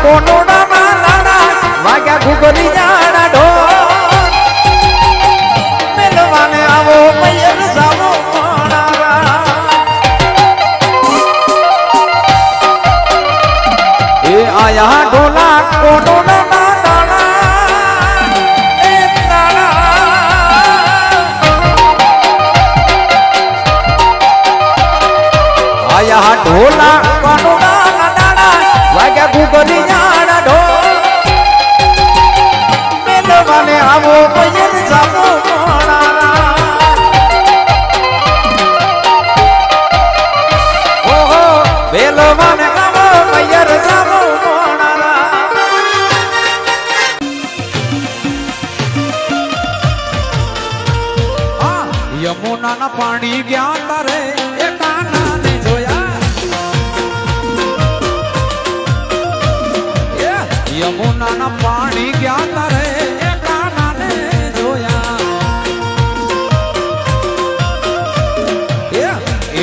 કોનોડાના નાણા વાગ્યા ઘુઘરી જાણા ઢોલ મેલવાને આવો મયર જાવો એ આયા ઢોલા કોનોડાના નાણા એ નાણા આયા ઢોલા કોનોડાના નાણા વાગ્યા ઘુઘરી જાણા ઢોલ મેલવાને આવો મયર જાવો ઓહો મેલવાને આવો મયર જાવો યમુનાના પાણી ગયા તારે એ કાનાને જોયા યમુનાના પાણી ગયા તારે એ કાનાને જોયા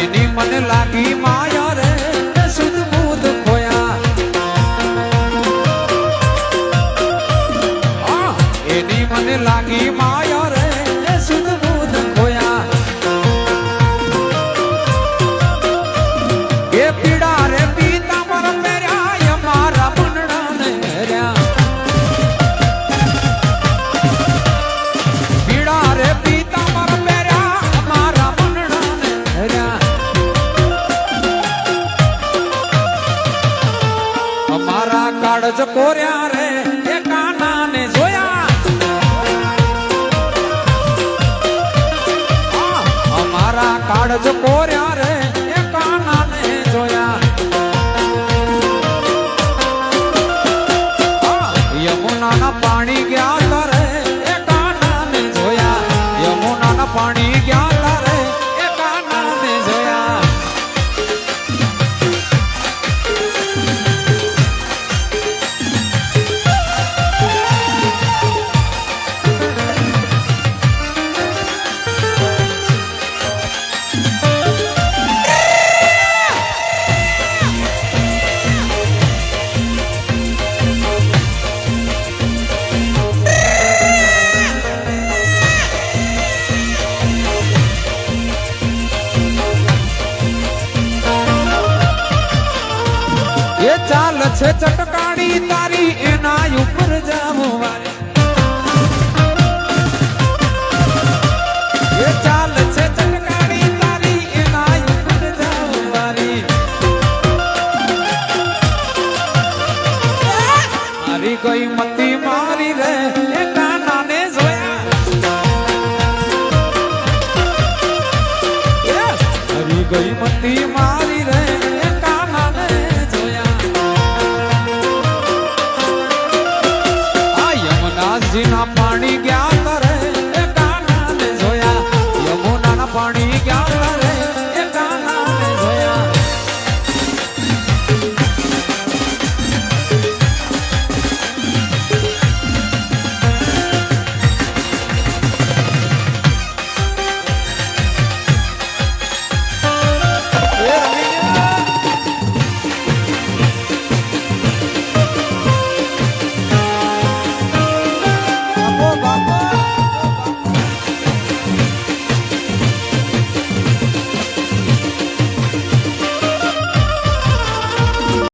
એની મને લાગી માયા રે સુધ બુધ ખોયા એની મને લાગી માયા રે સુધ બુધ ખોયા એ પીડા રે પીતાંબર મેર્યા મારા મનડાને મેર્યા પીડા રે પીતાંબર મેર્યા મારા મનડાને મેર્યા અમારા કાળજ કોર્યા રે એ કાનાને જોયા અમારા કાળજ કોર્યા રે એ કાનાને જોયા યમુનાના પાણી ગયા તારે એ કાનાને જોયા યમુનાના પાણી ગયા તારે એ કાનાને જોયા એ ચાલ છે ચટકાણી તારી એના ઉપર જાવું વારે એ ચાલ છે ચટકાણી તારી એના ઉપર જાવું વારી મારી કોઈ મત